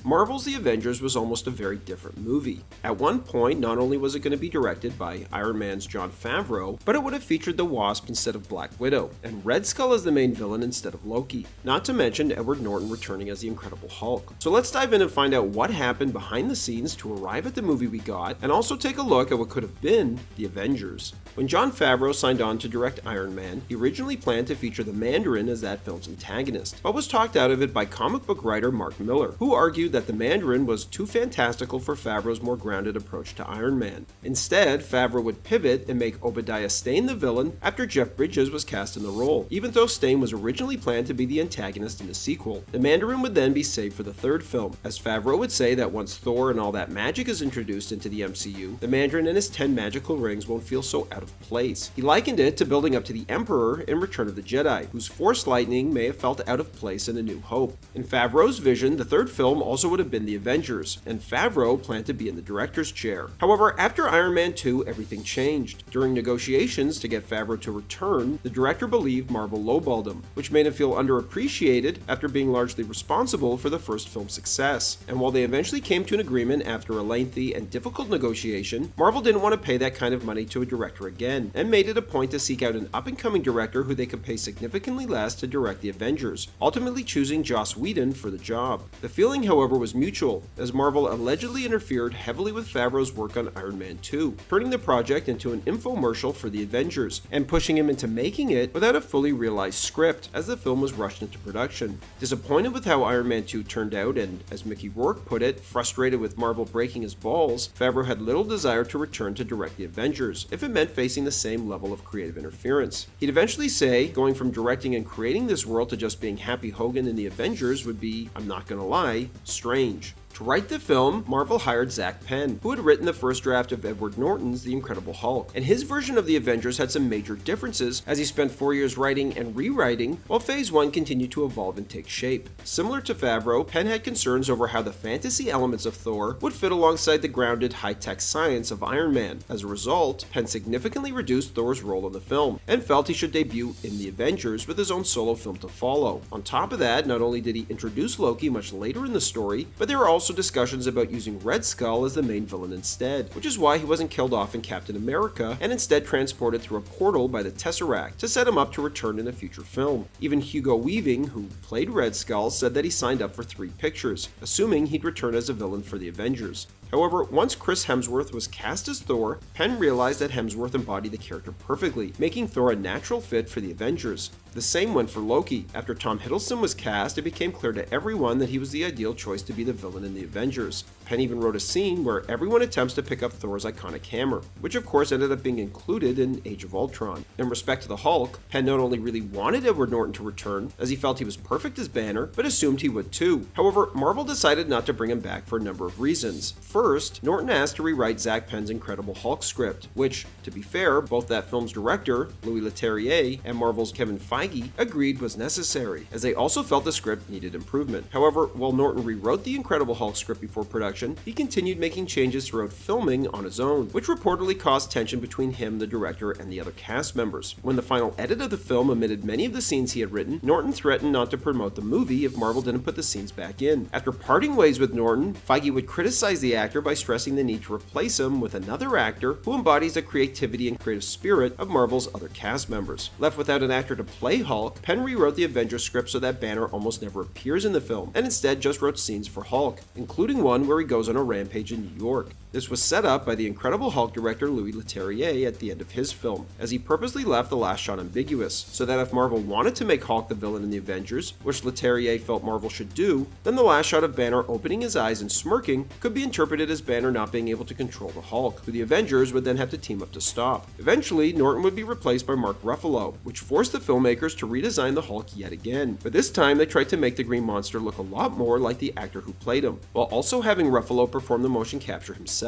Marvel's The Avengers was almost a very different movie. At one point, not only was it going to be directed by Iron Man's Jon Favreau, but it would have featured the Wasp instead of Black Widow, and Red Skull as the main villain instead of Loki. Not to mention Edward Norton returning as the Incredible Hulk. So let's dive in and find out what happened behind the scenes to arrive at the movie we got, and also take a look at what could have been The Avengers. When Jon Favreau signed on to direct Iron Man, he originally planned to feature the Mandarin as that film's antagonist, but was talked out of it by comic book writer Mark Millar, who argued that the Mandarin was too fantastical for Favreau's more grounded approach to Iron Man. Instead, Favreau would pivot and make Obadiah Stane the villain after Jeff Bridges was cast in the role. Even though Stane was originally planned to be the antagonist in the sequel, the Mandarin would then be saved for the third film, as Favreau would say that once Thor and all that magic is introduced into the MCU, the Mandarin and his 10 magical rings won't feel so out of place. He likened it to building up to the Emperor in Return of the Jedi, whose Force lightning may have felt out of place in A New Hope. In Favreau's vision, the third film also would have been The Avengers, and Favreau planned to be in the director's chair. However, after Iron Man 2, everything changed. During negotiations to get Favreau to return, the director believed Marvel lowballed him, which made him feel underappreciated after being largely responsible for the first film's success. And while they eventually came to an agreement after a lengthy and difficult negotiation, Marvel didn't want to pay that kind of money to a director again, and made it a point to seek out an up-and-coming director who they could pay significantly less to direct The Avengers, ultimately choosing Joss Whedon for the job. The feeling, however, was mutual, as Marvel allegedly interfered heavily with Favreau's work on Iron Man 2, turning the project into an infomercial for The Avengers, and pushing him into making it without a fully realized script, as the film was rushed into production. Disappointed with how Iron Man 2 turned out, and as Mickey Rourke put it, frustrated with Marvel breaking his balls, Favreau had little desire to return to direct The Avengers, if it meant facing the same level of creative interference. He'd eventually say, going from directing and creating this world to just being Happy Hogan in The Avengers would be, I'm not gonna lie, strange. To write the film, Marvel hired Zach Penn, who had written the first draft of Edward Norton's The Incredible Hulk, and his version of the Avengers had some major differences as he spent 4 years writing and rewriting, while Phase 1 continued to evolve and take shape. Similar to Favreau, Penn had concerns over how the fantasy elements of Thor would fit alongside the grounded high-tech science of Iron Man. As a result, Penn significantly reduced Thor's role in the film, and felt he should debut in The Avengers with his own solo film to follow. On top of that, not only did he introduce Loki much later in the story, but there were also discussions about using Red Skull as the main villain instead, which is why he wasn't killed off in Captain America and instead transported through a portal by the Tesseract to set him up to return in a future film. Even Hugo Weaving, who played Red Skull, said that he signed up for 3 pictures, assuming he'd return as a villain for the Avengers. However, once Chris Hemsworth was cast as Thor, Penn realized that Hemsworth embodied the character perfectly, making Thor a natural fit for the Avengers. The same went for Loki. After Tom Hiddleston was cast, it became clear to everyone that he was the ideal choice to be the villain in the Avengers. Penn even wrote a scene where everyone attempts to pick up Thor's iconic hammer, which of course ended up being included in Age of Ultron. In respect to the Hulk, Penn not only really wanted Edward Norton to return, as he felt he was perfect as Banner, but assumed he would too. However, Marvel decided not to bring him back for a number of reasons. First, Norton asked to rewrite Zach Penn's Incredible Hulk script, which, to be fair, both that film's director, Louis Leterrier, and Marvel's Kevin Feige agreed was necessary, as they also felt the script needed improvement. However, while Norton rewrote the Incredible Hulk script before production, he continued making changes throughout filming on his own, which reportedly caused tension between him, the director, and the other cast members. When the final edit of the film omitted many of the scenes he had written, Norton threatened not to promote the movie if Marvel didn't put the scenes back in. After parting ways with Norton, Feige would criticize the actor by stressing the need to replace him with another actor who embodies the creativity and creative spirit of Marvel's other cast members. Left without an actor to play Hulk, Penn rewrote the Avengers script so that Banner almost never appears in the film, and instead just wrote scenes for Hulk, including one where he goes on a rampage in New York. This was set up by the Incredible Hulk director Louis Leterrier at the end of his film, as he purposely left the last shot ambiguous, so that if Marvel wanted to make Hulk the villain in the Avengers, which Leterrier felt Marvel should do, then the last shot of Banner opening his eyes and smirking could be interpreted as Banner not being able to control the Hulk, who the Avengers would then have to team up to stop. Eventually, Norton would be replaced by Mark Ruffalo, which forced the filmmakers to redesign the Hulk yet again, but this time they tried to make the Green Monster look a lot more like the actor who played him, while also having Ruffalo perform the motion capture himself.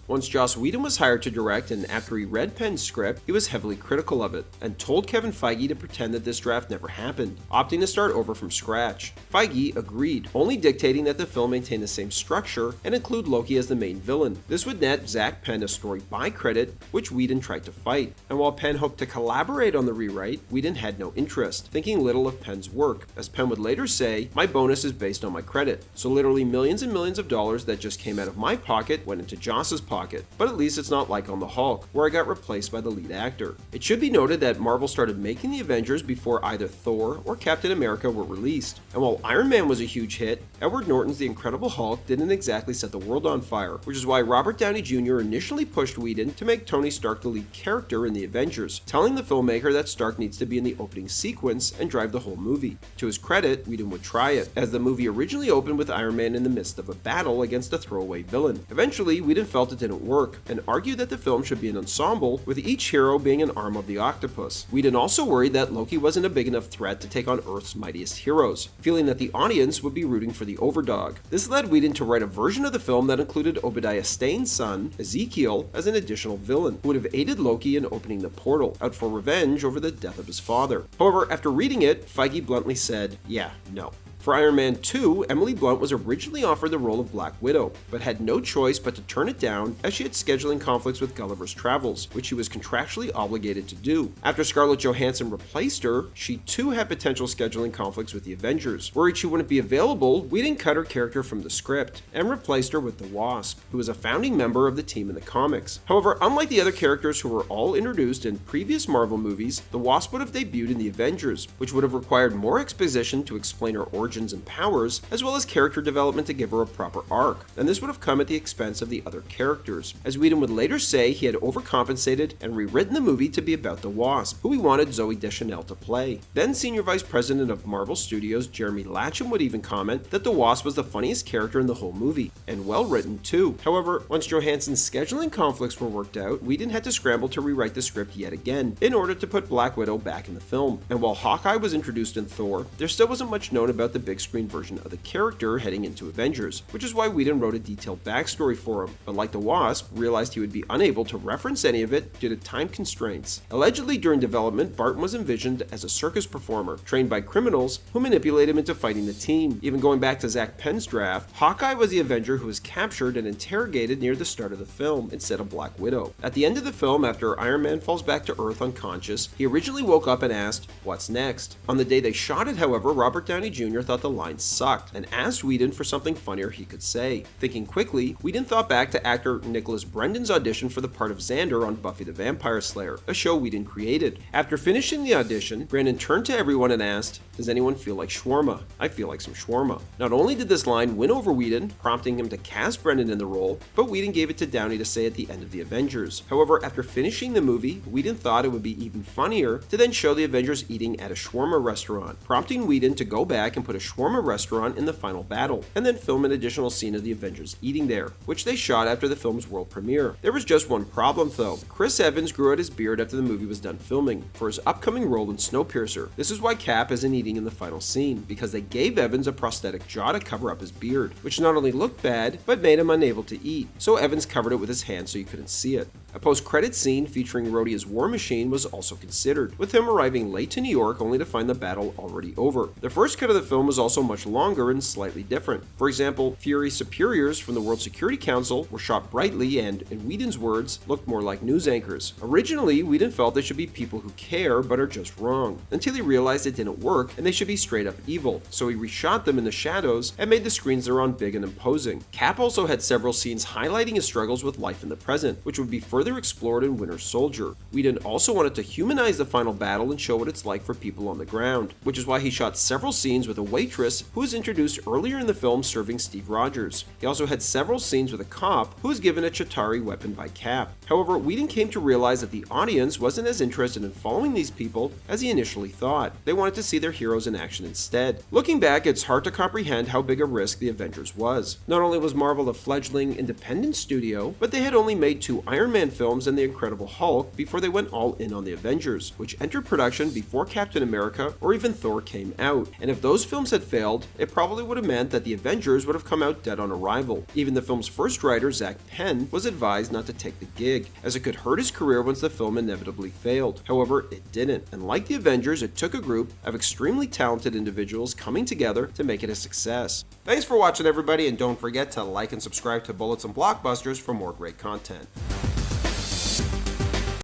Once Joss Whedon was hired to direct, and after he read Penn's script, he was heavily critical of it, and told Kevin Feige to pretend that this draft never happened, opting to start over from scratch. Feige agreed, only dictating that the film maintain the same structure and include Loki as the main villain. This would net Zack Penn a story by credit, which Whedon tried to fight. And while Penn hoped to collaborate on the rewrite, Whedon had no interest, thinking little of Penn's work. As Penn would later say, "My bonus is based on my credit, so literally millions and millions of dollars that just came out of my pocket went into Joss's pocket. But at least it's not like on the Hulk, where I got replaced by the lead actor." It should be noted that Marvel started making the Avengers before either Thor or Captain America were released. And while Iron Man was a huge hit, Edward Norton's The Incredible Hulk didn't exactly set the world on fire, which is why Robert Downey Jr. initially pushed Whedon to make Tony Stark the lead character in the Avengers, telling the filmmaker that Stark needs to be in the opening sequence and drive the whole movie. To his credit, Whedon would try it, as the movie originally opened with Iron Man in the midst of a battle against a throwaway villain. Eventually, Whedon felt it didn't work, and argued that the film should be an ensemble, with each hero being an arm of the octopus. Whedon also worried that Loki wasn't a big enough threat to take on Earth's mightiest heroes, feeling that the audience would be rooting for the overdog. This led Whedon to write a version of the film that included Obadiah Stane's son, Ezekiel, as an additional villain, who would have aided Loki in opening the portal, out for revenge over the death of his father. However, after reading it, Feige bluntly said, "Yeah, no." For Iron Man 2, Emily Blunt was originally offered the role of Black Widow, but had no choice but to turn it down as she had scheduling conflicts with Gulliver's Travels, which she was contractually obligated to do. After Scarlett Johansson replaced her, she too had potential scheduling conflicts with the Avengers. Worried she wouldn't be available, Whedon cut her character from the script and replaced her with the Wasp, who was a founding member of the team in the comics. However, unlike the other characters who were all introduced in previous Marvel movies, the Wasp would have debuted in the Avengers, which would have required more exposition to explain her origins and powers, as well as character development to give her a proper arc, and this would have come at the expense of the other characters. As Whedon would later say, he had overcompensated and rewritten the movie to be about the Wasp, who he wanted Zooey Deschanel to play. Then Senior Vice President of Marvel Studios Jeremy Latcham would even comment that the Wasp was the funniest character in the whole movie, and well written too. However, once Johansson's scheduling conflicts were worked out, Whedon had to scramble to rewrite the script yet again, in order to put Black Widow back in the film. And while Hawkeye was introduced in Thor, there still wasn't much known about the big screen version of the character heading into Avengers, which is why Whedon wrote a detailed backstory for him, but like the Wasp, realized he would be unable to reference any of it due to time constraints. Allegedly during development, Barton was envisioned as a circus performer, trained by criminals who manipulate him into fighting the team. Even going back to Zack Penn's draft, Hawkeye was the Avenger who was captured and interrogated near the start of the film, instead of Black Widow. At the end of the film, after Iron Man falls back to Earth unconscious, he originally woke up and asked, "What's next?" On the day they shot it, however, Robert Downey Jr. thought the line sucked and asked Whedon for something funnier he could say. Thinking quickly, Whedon thought back to actor Nicholas Brendan's audition for the part of Xander on Buffy the Vampire Slayer, a show Whedon created. After finishing the audition, Brandon turned to everyone and asked, "Does anyone feel like shawarma? I feel like some shawarma." Not only did this line win over Whedon, prompting him to cast Brendan in the role, but Whedon gave it to Downey to say at the end of the Avengers. However, after finishing the movie, Whedon thought it would be even funnier to then show the Avengers eating at a shawarma restaurant, prompting Whedon to go back and put a shawarma restaurant in the final battle, and then film an additional scene of the Avengers eating there, which they shot after the film's world premiere. There was just one problem though. Chris Evans grew out his beard after the movie was done filming, for his upcoming role in Snowpiercer. This is why Cap isn't eating in the final scene, because they gave Evans a prosthetic jaw to cover up his beard, which not only looked bad, but made him unable to eat, so Evans covered it with his hand so you couldn't see it. A post-credit scene featuring Rhodey as War Machine was also considered, with him arriving late to New York only to find the battle already over. The first cut of the film was also much longer and slightly different. For example, Fury's superiors from the World Security Council were shot brightly and, in Whedon's words, looked more like news anchors. Originally, Whedon felt they should be people who care but are just wrong, until he realized it didn't work and they should be straight up evil, so he reshot them in the shadows and made the screens they're on big and imposing. Cap also had several scenes highlighting his struggles with life in the present, which would be further explored in Winter Soldier. Whedon also wanted to humanize the final battle and show what it's like for people on the ground, which is why he shot several scenes with a waitress who was introduced earlier in the film serving Steve Rogers. He also had several scenes with a cop who was given a Chitauri weapon by Cap. However, Whedon came to realize that the audience wasn't as interested in following these people as he initially thought. They wanted to see their heroes in action instead. Looking back, it's hard to comprehend how big a risk the Avengers was. Not only was Marvel a fledgling independent studio, but they had only made 2 Iron Man Man films and The Incredible Hulk before they went all in on the Avengers, which entered production before Captain America or even Thor came out. And if those films had failed, it probably would have meant that the Avengers would have come out dead on arrival. Even the film's first writer, Zach Penn, was advised not to take the gig, as it could hurt his career once the film inevitably failed. However, it didn't, and like the Avengers, it took a group of extremely talented individuals coming together to make it a success. Thanks for watching, everybody, and don't forget to like and subscribe to Bullets and Blockbusters for more great content.